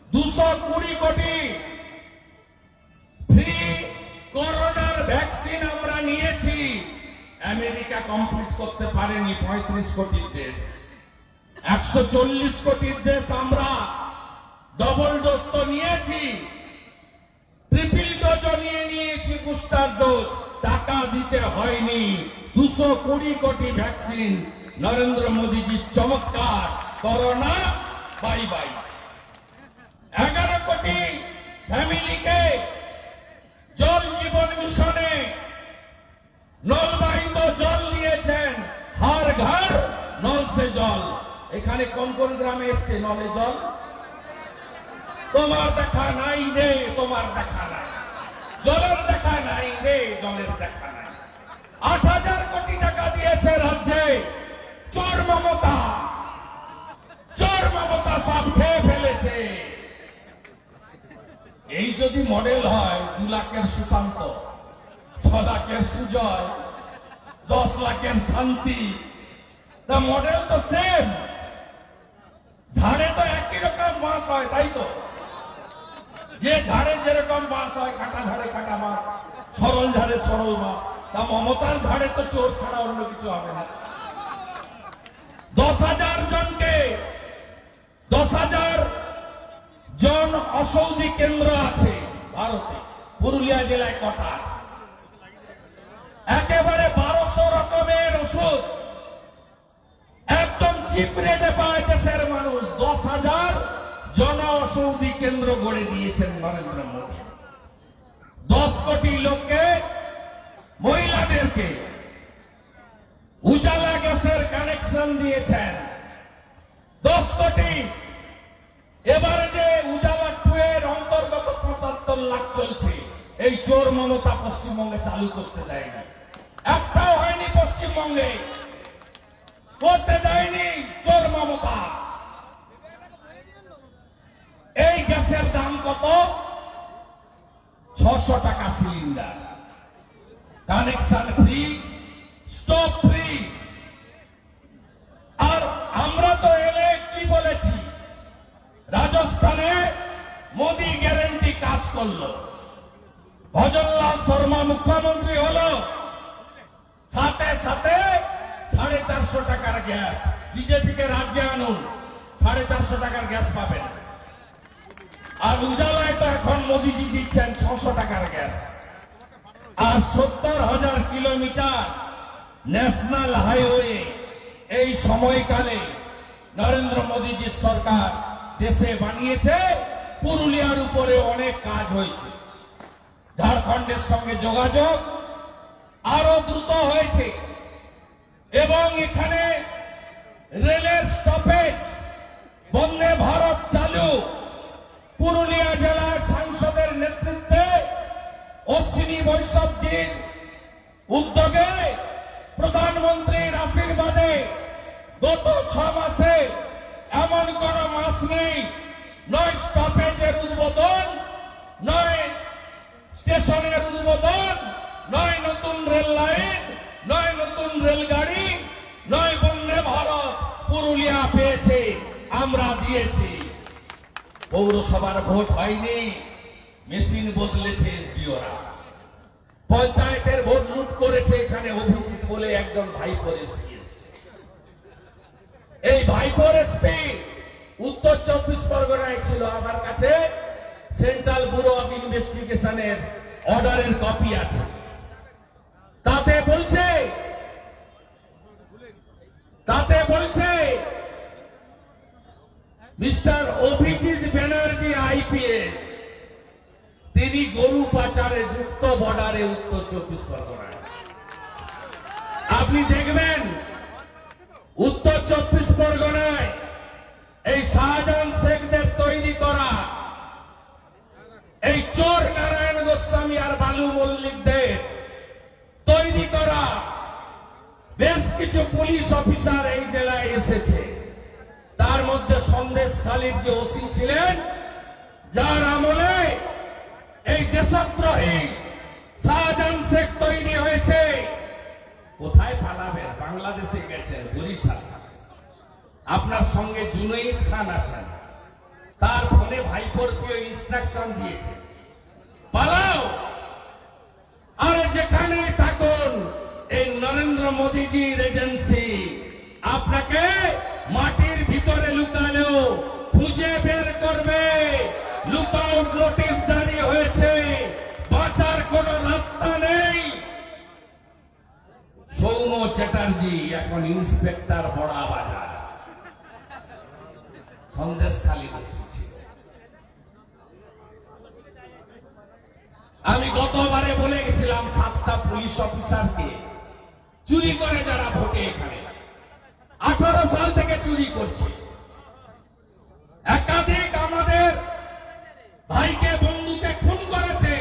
220 কোটি ফ্রি করোনার ভ্যাকসিন আমরা নিয়েছি, আমেরিকা কমপ্লিট করতে পারেনি 35 কোটির দেশ। 140 কোটির দেশ আমরা ডবল ডোজ তো নিয়েছি, ট্রিপল ডোজও নিয়েছি, বুস্টার ডোজ টাকা দিতে হয়নি। 220 কোটি ভ্যাকসিন নরেন্দ্র মোদীজি চমৎকার। Corona bye bye. 11 কোটি ফ্যামিলিকে জল জীবন মিশনে নলবাহিত জল দিয়েছেন। হর ঘর নল সে জল। এখানে কোন কোন গ্রামে এসছে নলে জল? তোমার দেখা নাই রে, তোমার দেখা নাই। জলের দেখা নাই রে, জলের দেখা নাই। 8,000 কোটি টাকা দিয়েছে রাজ্যে। চোর মমতা, চোর মমতা সব খেয়ে ফেলেছে। এই যদি মডেল হয়, 2 লাখের সুশান্ত, 6 লাখের সুজয়, 10 লাখের শান্তি, তা মডেল তো সেম। ঝাড়ে তো একই রকম বাঁশ হয়, তাই তো? যে ঝাড়ে যেরকম বাঁশ হয়, কাটা ঝাড়ে কাটা বাঁশ, সরল ঝাড়ে সরল মাছ, তা মমতার ঝাড়ে তো চোর ছাড়া অন্য কিছু হবে না। 10,000 জনকে 10,000 জন অসৌদি কেন্দ্র আছে ভারতে, পুরুলিয়া জেলায় কটা আছে? একেবারে 1200 রকমের ওষুধ একদম চিপ রেটে পায় দেশের মানুষ। 10,000 জন অসৌদি কেন্দ্র গড়ে দিয়েছেন নরেন্দ্র মোদী। 10 কোটি লোককে, মহিলাদেরকে উজালা গ্যাসের কানেকশন দিয়েছেন 10 কোটি। এবারে যে উজালা 2 এর অন্তর্গত 75 লাখ চলছে, এই চোর মমতা পশ্চিমবঙ্গে চালু করতে দেয়নি। একটাও হয়নি পশ্চিমবঙ্গে, করতে দেয়নি চোর মমতা। এই গ্যাসের দাম কত? 600 টাকা cylinder, connection free, stove free. আর আমরা তো এলে কি বলেছি, রাজস্থানে মোদি গ্যারেন্টি কাজ করলো, ভজনলাল শর্মা মুখ্যমন্ত্রী হলো, সাথে সাথে 450 টাকার গ্যাস। বিজেপিকে রাজ্যে আনুন, 450 টাকার গ্যাস পাবেন। আর উজালায় তো এখন মোদিজি দিচ্ছেন 600 টাকার গ্যাস। আর 70,000 কিলোমিটার ন্যাশনাল হাইওয়ে এই সময়কালে নরেন্দ্র মোদীজির সরকার দেশে বানিয়েছে। পুরুলিয়ার উপরে অনেক কাজ হয়েছে, ঝাড়খণ্ডের সঙ্গে যোগাযোগ আরো দ্রুত হয়েছে, এবং এখানে রেলের স্টপেজ, বন্দে ভারত চালু। পুরুলিয়া জেলার সাংসদের নেতৃত্বে অশ্বিনী বৈষ্ণবজির উদ্যোগে, প্রধানমন্ত্রীর আশীর্বাদে গত 6 মাসে এমন কোন মাস নেই নয় স্টপেজের উদ্বোধন, নয় স্টেশনের উদ্বোধন, নয় নতুন রেল লাইন, নয় নতুন রেলগাড়ি, নয় বন্দে ভারত। পুরুলিয়া পেয়েছে, আমরা দিয়েছি। পৌরসভার ভোট হয়নি, মেশিন বদলেছে এসডিওরা। পঞ্চায়েতের ভোট লুট করেছে, এখানে অভিজিৎ বলে একজন ভাইপোর এসপি এসছে। এই ভাইপোর এসপি উত্তর 24 পরগনায় ছিল। আমার কাছে সেন্ট্রাল ব্যুরো অফ ইনভেস্টিগেশনের অর্ডারের কপি আছে। তাতে বলছে মিস্টার অভিজিৎ ব্যানার্জি আইপিএস, তিনি গরু পাচারে যুক্ত বর্ডারে উত্তর 24 পরগনায়। আপনি দেখবেন উত্তর 24 পরগনায় এই শাহজাহান শেখদের তৈরি করা, এই চোর নারায়ণ গোস্বামী আর বালু মল্লিকদের তৈরি করা বেশ কিছু পুলিশ অফিসার এই জেলায় এসেছে। তার মধ্যে সন্দেশখালীর যে ওসি ছিলেন, যার আমলে এই দেশদ্রোহী শাহজাহান শেখ তৈরি হয়েছে। কোথায় পালাবেন? বাংলাদেশে গেছেন, বরিশাল। আপনার সঙ্গে জুনাইদ খান আছেন, তার ফোনে ভাইপোর প্রিয় ইনস্ট্রাকশন দিয়েছে, পালাও। আর যেখানে থাকুন, এই নরেন্দ্র মোদীজির এজেন্সি আপনাকে মাটির ভিতরে লুকালেও খুঁজে বের করবে। লুকআউট নোটিশ জারি হয়েছে, বাঁচার কোন রাস্তা নেই। সৌম্য চ্যাটার্জি এখন ইন্সপেক্টর বড়া বাজার, সন্দেশখালী এসেছিল। আমি গতবারে বলে গেছিলাম 7টা পুলিশ অফিসারকে চুরি করে যারা ভোটে, এখানে 18 সাল থেকে চুরি করছে। একাধিক আমাদের ভাইকে বন্ধুকে খুন করেছে,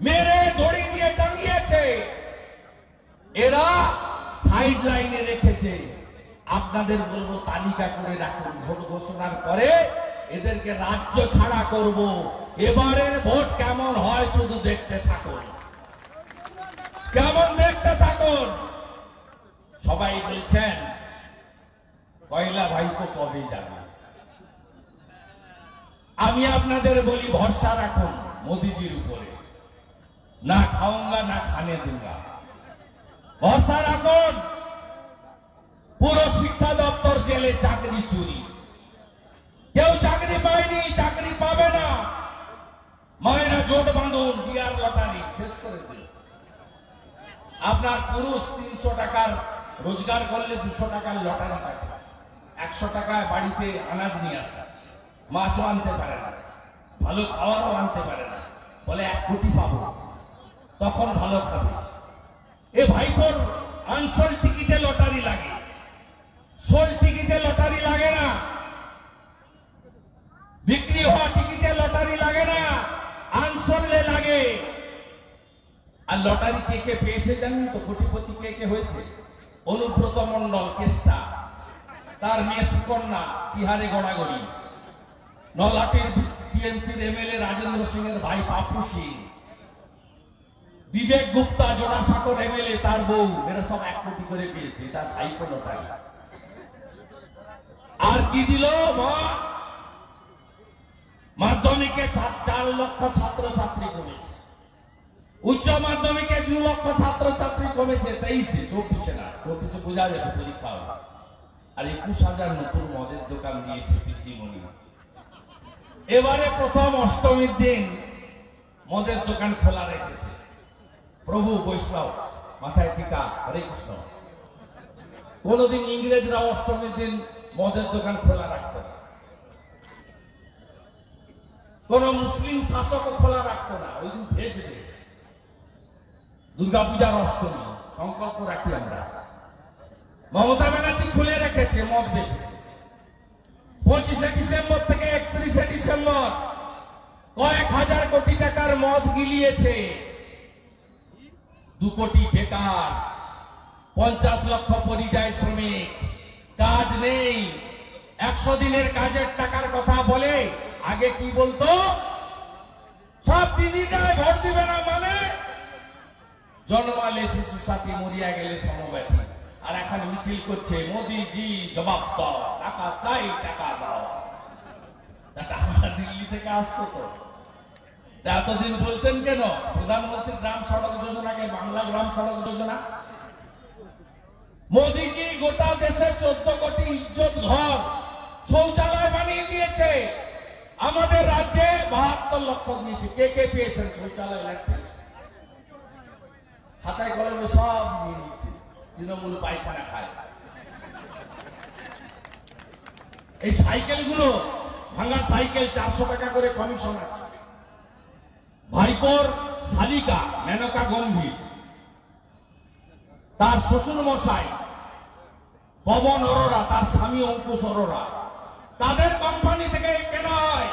মেরে দড়ি দিয়ে টাঙিয়েছে। এরা সাইড লাইনে রেখেছে। আপনাদের বলবো তালিকা করে রাখুন, ভোট ঘোষণার পরে এদেরকে রাজ্য ছাড়া করব। এবারের ভোট কেমন হয় শুধু দেখতে থাকুন, কেমন দেখতে থাকুন। সবাই বলছেন পয়লা ভাইপো কবে যাবে। আমি আপনাদের বলি ভরসা রাখুন মোদিজির উপরে। না খাऊंगा না খাने दूंगा। ভরসা রাখুন, পুরো শিক্ষা দপ্তর জেলে চাকরি চুরি, কেউ চাকরি পায়নি, চাকরি পাবে না। মায়েরা জোট বাঁধুন, বিয়ার লটারি শেষ করে দিল। আপনার পুরুষ 300 টাকার রোজগার করলে 200 টাকার লটারি কাটে, 100 টাকায় বাড়িতে আনাজ নিয়ে আসা, মাছও আনতে পারে না, ভালো খাওয়ারও আনতে পারে না, বলে 1 কোটি পাবো, তখন ভালো খাবে। এ ভাইপোর আনসোল টিকিটে লটারি লাগে, সোল টিকিটে লটারি লাগে না, বিক্রি হওয়া টিকিটে লটারি লাগে না, আনসোলে লাগে। আর লটারি কে কে পেয়েছে জানেন তো? কোটিপতি কে কে হয়েছে? অনুব্রত মন্ডল কেষ্টা, তার মেয়ে সুকন্যা বিহারে গড়াগড়ি, নলাটির টিএমসির এমএলএ রাজেন্দ্র সিং এর ভাই পাপু সিং, বিবেক গুপ্তা জোড়াসাঁকোর এমএলএ তার বউ, এরা সব 1 কোটি করে পেয়েছে, তার ভাইপো লটারি। আর কি দিল? মাধ্যমিকে 4 লক্ষ ছাত্রছাত্রী কমেছে, উচ্চ মাধ্যমিকে 2 লক্ষ ছাত্রছাত্রী কমেছে, 23-এ, 24-এ না, 24-এ বোঝা যাবে পরীক্ষা হবে। আর 21,000 নতুন মদের দোকান দিয়েছে পিসিমণি। এবারে প্রথম অষ্টমীর দিন মদের দোকান খোলা রেখেছে। প্রভু বৈষ্ণব মাথায় টিকা, হরে কৃষ্ণ। কোনদিন ইংরেজরা অষ্টমীর দিন মদের দোকান খোলা রাখত না, কোন মুসলিম শাসকও খোলা রাখতো না, ওই দিন ভেজবে। দুর্গাপূজার অষ্টমী সংকল্প রাখি আমরা। মমতা ব্যানার্জি খুলে রেখেছে, মদ বেচেছে। 25শে ডিসেম্বর থেকে 31শে ডিসেম্বর কয়েক হাজার কোটি টাকার মদ গিলিয়েছে। 2 কোটি বেকার, 50 লক্ষ পরিযায়ী শ্রমিক, কাজ নেই। 100 দিনের কাজের টাকার কথা বলে আগে কি বলতো? সব দিদিরাই ভোট দিবে না মানে জন্মালে শিশু সাথী, মরিয়া গেলে সমব্যথী। আর এখন মিছিল করছে মোদিজি জবাব দাও, টাকা চাই, টাকা দাও। টাকা দিল্লি থেকে আসতো তো, এতদিন বলতেন কেন প্রধানমন্ত্রী গ্রাম সড়ক যোজনাকে বাংলা গ্রাম সড়ক যোজনা? মোদিজি গোটা দেশে 14 কোটি ইজ্জত ঘর শৌচালয় বানিয়ে দিয়েছে। আমাদের রাজ্যে 72 লক্ষ দিয়েছে। কে কে পেয়েছেন শৌচালয়? খাতায় কলমে সব নিয়ে নিচ্ছে, তৃণমূল পায়খানা খায়। এই সাইকেলগুলো, ভাঙা সাইকেল 400 টাকা করে কমিশন আছে। ভাইপোর শালিকা মেনকা গম্ভীর, তার শ্বশুর মশাই পবন অরোরা, তার স্বামী অঙ্কুশ অরোরা, তাদের কোম্পানি থেকে কেনা হয়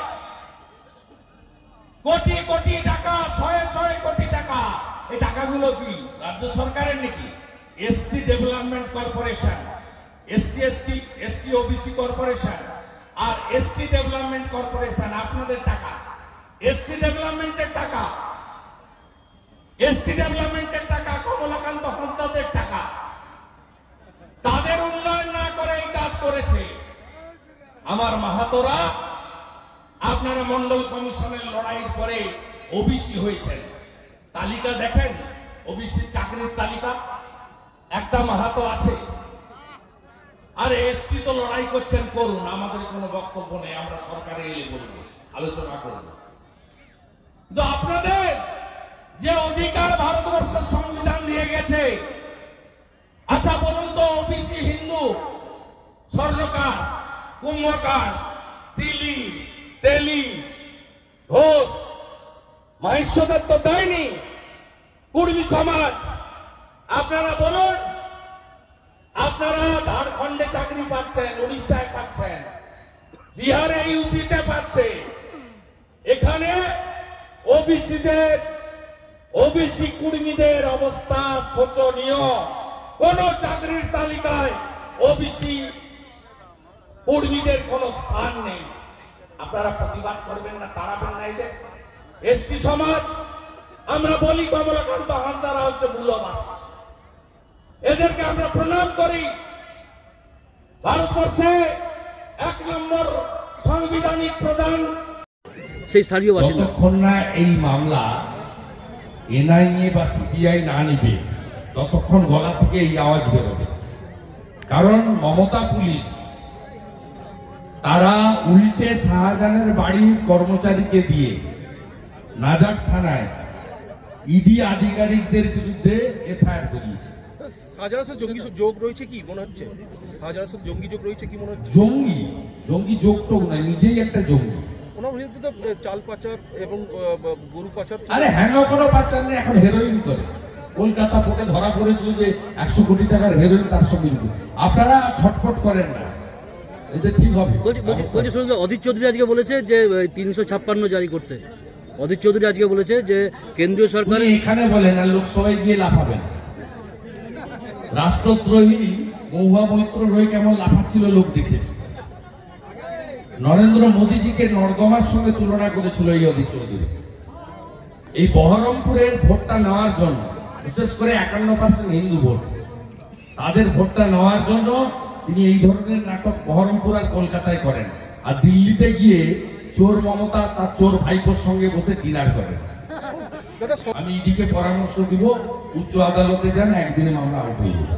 কোটি কোটি টাকা, 100 কোটি টাকা। এই টাকাগুলো কি রাজ্য সরকারের নাকি? SC development corporation, SC ST, SC OBC corporation আর এসটি ডেভেলপমেন্ট কর্পোরেশন আপনাদের টাকা। এসসি ডেভেলপমেন্টের টাকা, এসটি ডেভেলপমেন্টের টাকা কমলাকান্ত হাসদাদের টাকা। তাদের উন্নয়ন না করে এই কাজ করেছে। আমার মাহাতোরা, আপনারা মন্ডল কমিশনের লড়াইয়ের পরে ওবিসি হয়েছেন। তালিকা দেখেন, ওবিসি চাকরির তালিকা, একটা মাহাতো আছে। আর এসটি তো লড়াই করছেন, করুন, আমাদের কোনো বক্তব্য নেই, আমরা সরকারে এলে বলব, আলোচনা করব। তো আপনাদের যে অধিকার ভারতবর্ষের সংবিধান দিয়ে গেছে, আচ্ছা বলুন তো, ওবিসি হিন্দু, স্বর্ণকার, কুম্ভকার, তিলি, তেলি, ঘোষ, মহিষ্যদের তো দেয়নি। কুর্মী সমাজ, আপনারা বলুন, আপনারা ঝাড়খণ্ডে চাকরি পাচ্ছেন, উড়িষ্যায় পাচ্ছেন, বিহারে, ইউপিতে পাচ্ছে। এখানে ওবিসিদের, ওবিসি কুর্মীদের অবস্থা শোচনীয়। কোন চাকরির তালিকায় ওবিসি কর্মীদের কোন স্থান নেই। আপনারা প্রতিবাদ করবেন না, তাড়াবেন না এদের? এসটি সমাজ, আমরা বলি কমলাকান্ত হাসদারা হচ্ছে মূল্যবাসী, এদেরকে আমরা প্রণাম করি। ভারতবর্ষে 1 নম্বর সাংবিধানিক প্রধান। সেই স্থানীয় বাসিন্দা যতক্ষণ না এই মামলা এনআইএ বা সিবিআই না নিবে ততক্ষণ গলা থেকে এই আওয়াজ বেরোবে। কারণ মমতা পুলিশ তারা উল্টে শাহজাহানের বাড়ির কর্মচারীকে দিয়ে নাজার থানায় ইডি আধিকারিকদের বিরুদ্ধে এফআইআর করিয়েছে। শাহজাহানের সাথে জঙ্গি যোগ রয়েছে কি মনে হচ্ছে? শাহজাহানের সাথে জঙ্গি যোগ রয়েছে কি মনে হচ্ছে? জঙ্গি যোগ তো নয়, নিজেই একটা জঙ্গি। ওনার বিরুদ্ধে তো চাল পাচার এবং গরু পাচার। আরে হ্যাঁ, কোনো পাচার নেই, এখন হেরোইন করে। কলকাতা পোর্টে ধরা পড়েছিল যে 100 কোটি টাকার হেরোইন তার সঙ্গে। আপনারা ছটফট করেন না, এটা ঠিক হবে। অধীর চৌধুরী আজকে বলেছে যে 356 জারি করতে। অধীর চৌধুরী আজকে বলেছে যে কেন্দ্রীয় সরকার এখানে বলেন আর লোকসভায় গিয়ে লাফাবেন। রাষ্ট্রদ্রোহী মহুয়া মৈত্র রয়ে কেমন লাফাচ্ছিল লোক দেখেছে। নরেন্দ্র মোদীজিকে নর্দমার সঙ্গে তুলনা করেছিল এই অধীর চৌধুরী। এই বহরমপুরের ভোটটা নেওয়ার জন্য, বিশেষ করে 51% হিন্দু ভোট, তাদের ভোটটা নেওয়ার জন্য তিনি এই ধরনের নাটক বহরমপুর আর কলকাতায় করেন, আর দিল্লিতে গিয়ে চোর মমতা তার চোর ভাইপোর সঙ্গে বসে ডিনার করেন। আমি ইডিকে পরামর্শ দিব, উচ্চ আদালতে যান, একদিনে মামলা আউট হয়ে যাবে।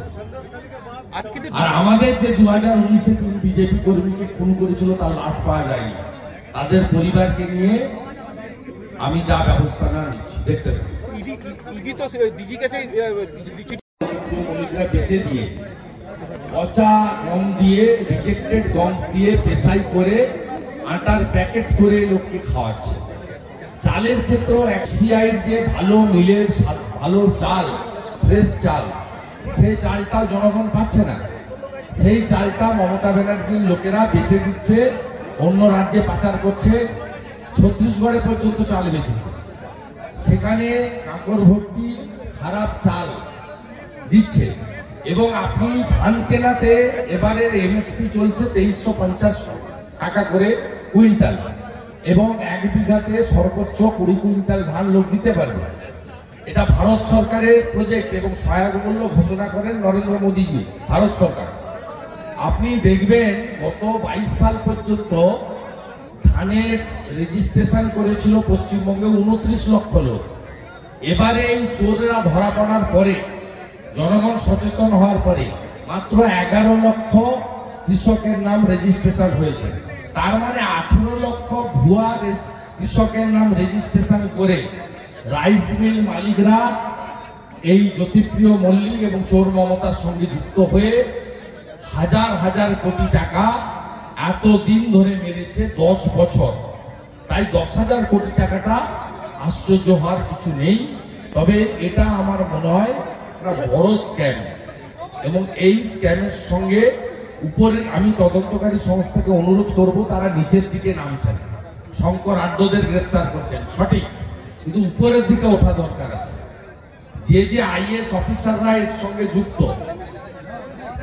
আর আমাদের যে 2019-এ 3 বিজেপি কর্মীকে খুন করেছিল তার লাশ পাওয়া যায়নি, তাদের পরিবারকে নিয়ে আমি যা ব্যবস্থা না নিচ্ছি দেখতে পাবো। বেঁচে দিয়ে পচা গম দিয়ে, রিজেক্টেড গম দিয়ে পেশাই করে আটার প্যাকেট করে লোককে খাওয়াচ্ছে। চালের ক্ষেত্রে এফসিআইয়ের যে ভালো মিলের ভালো চাল, ফ্রেশ চাল, সেই চালটা জনগণ পাচ্ছে না। সেই চালটা মমতা ব্যানার্জির লোকেরা বেচে দিচ্ছে, অন্য রাজ্যে পাচার করছে। ছত্তিশগড়ে পর্যন্ত চাল বেচেছে, সেখানে কাঁকড় ভর্তি খারাপ চাল দিচ্ছে। এবং আপনি ধান কেনাতে এবারের এমএসপি চলছে 2350 টাকা করে কুইন্টাল, এবং 1 বিঘাতে সর্বোচ্চ 20 কুইন্টাল ধান লোক দিতে পারবে। এটা ভারত সরকারের প্রজেক্ট এবং সহায়ক মূল্য ঘোষণা করেন নরেন্দ্র মোদীজি, ভারত সরকার। আপনি দেখবেন গত 22 সাল পর্যন্ত ধানের রেজিস্ট্রেশন করেছিল পশ্চিমবঙ্গে 29 লক্ষ লোক। এবারে এই চোরেরা ধরা পড়ার পরে, জনগণ সচেতন হওয়ার পরে মাত্র 11 লক্ষ কৃষকের নাম রেজিস্ট্রেশন হয়েছে। তার মানে 18 লক্ষ ভুয়া কৃষকের নাম রেজিস্ট্রেশন করে রাইস মিল মালিকরা এই জ্যোতিপ্রিয় মল্লিক এবং চোর মমতার সঙ্গে যুক্ত হয়ে হাজার হাজার কোটি টাকা এতদিন ধরে মেরেছে, 10 বছর। তাই 10,000 কোটি টাকাটা আশ্চর্য হওয়ার কিছু নেই। তবে এটা আমার মনে হয় একটা বড় স্ক্যাম, এবং এই স্ক্যামের সঙ্গে উপরের, আমি তদন্তকারী সংস্থাকে অনুরোধ করব তারা নিচের দিকে নামছেন, শঙ্কর আড্ডদের গ্রেপ্তার করছেন সঠিক, কিন্তু উপরের দিকে ওঠা দরকার আছে। যে যে আইএস অফিসাররা এর সঙ্গে যুক্ত,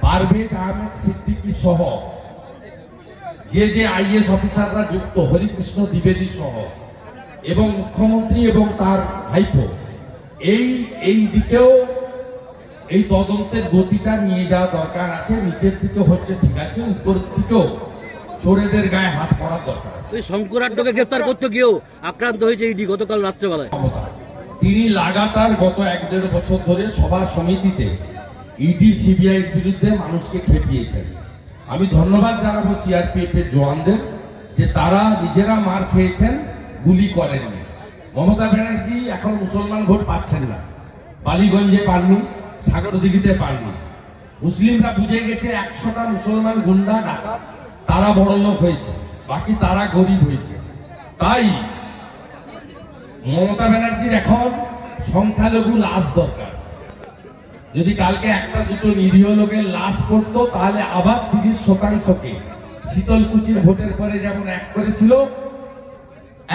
পারভেজ আহমেদ সিদ্দিকী সহ যে যে আইএস অফিসাররা যুক্ত, হরিকৃষ্ণ দ্বিবেদী সহ, এবং মুখ্যমন্ত্রী এবং তার ভাইপো, এই দিকেও এই তদন্তের গতিটা নিয়ে যাওয়া দরকার আছে। নিচের দিকে হচ্ছে ঠিক আছে, উপরের দিকেও চোরেদের গায়ে হাত পড়ার দরকার আছে। শঙ্কর আড্ডকে গ্রেপ্তার করতে গিয়েও আক্রান্ত হয়েছে ইডি গতকাল রাত্রেবেলায়। তিনি লাগাতার গত 1-1.5 বছর ধরে সভা সমিতিতে ইডি সিবিআই বিরুদ্ধে মানুষকে খেপিয়েছেন। আমি ধন্যবাদ জানাবো সিআরপিএফ এর জওয়ানদের যে তারা নিজেরা মার খেয়েছেন, গুলি করেননি। মমতা ব্যানার্জি এখন মুসলমান ভোট পাচ্ছেন না, বালিগঞ্জে পাননি, সাগরদিঘিতে পাননি। মুসলিমরা বুঝে গেছে 100টা মুসলমান গুন্ডা ডাকাত তারা বড়লোক হয়েছে, বাকি তারা গরিব হয়েছে। তাই মমতা ব্যানার্জির এখন সংখ্যালঘু লাশ দরকার। যদি কালকে 1-2 নিরীহ লোকের লাশ পড়তো, তাহলে আবার 30% শীতলকুচির ভোটের পরে যেমন 1 করেছিল,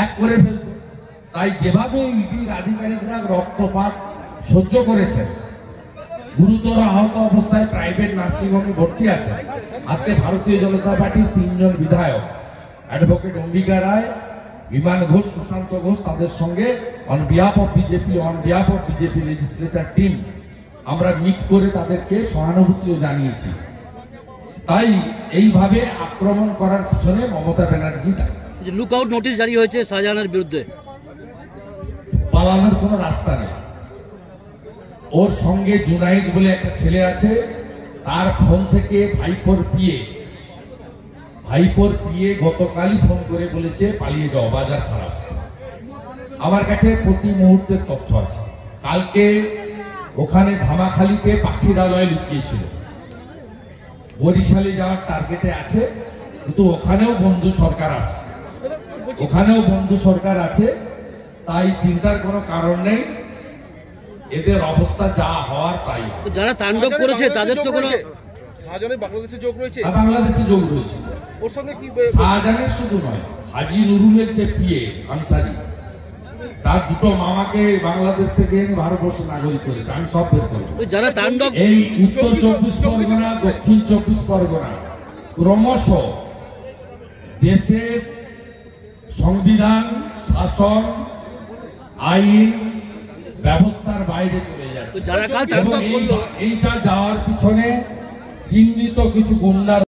1 করে ফেলত। তাই যেভাবে ইডির আধিকারিকরা রক্তপাত সহ্য করেছেন, গুরুতর আহত অবস্থায় প্রাইভেট নার্সিংহোমে ভর্তি আছে। আজকে ভারতীয় জনতা পার্টির 3 জন বিধায়ক, অ্যাডভোকেট অম্বিকা রায়, বিমান ঘোষ, সুশান্ত ঘোষ, তাদের সঙ্গে on behalf of BJP legislature team আমরা মিট করে তাদেরকে সহানুভূতিও জানিয়েছি। তাই এইভাবে আক্রমণ করার পিছনে মমতা ব্যানার্জি দায়ী। লুক আউট নোটিশ জারি হয়েছে শাহজাহানের বিরুদ্ধে, পালানোর কোনো রাস্তা নেই। ওর সঙ্গে জুনাইদ বলে একটা ছেলে আছে, তার ফোন থেকে ভাইপোর পিয়ে গতকালই ফোন করে বলেছে পালিয়ে যাও, বাজার খারাপ। আমার কাছে প্রতি মুহূর্তের তথ্য আছে। কালকে ওখানে ধামাখালিতে পাখিরালয় লুকিয়েছিল, বরিশালে যাওয়ার টার্গেটে আছে, কিন্তু ওখানেও বন্ধু সরকার আছে, তাই চিন্তার কোনো কারণ নেই। এদের অবস্থা যা হওয়ার তাই হবে। যারা তাণ্ডব করেছে তাদের তো কোনো শাহজাহানের বাংলাদেশে যোগ রয়েছে, আর বাংলাদেশে যোগ রয়েছে। ওর সঙ্গে কি শাহজাহানের শুধু নয়, হাজি নুরুলের যে পিএ আনসারি, তার দুটো মামাকে বাংলাদেশ থেকে এনে ভারতবর্ষের নাগরিক করেছে। আমি সব বের করবো। যারা তাণ্ডব এই উত্তর 24 পরগনা, দক্ষিণ 24 পরগনা ক্রমশ দেশের সংবিধান, শাসন, আইন ব্যবস্থার বাইরে চলে যাচ্ছে। যারা কাল এবং তাণ্ডব করলো এইটা যাওয়ার পিছনে চিহ্নিত কিছু গুন্ডার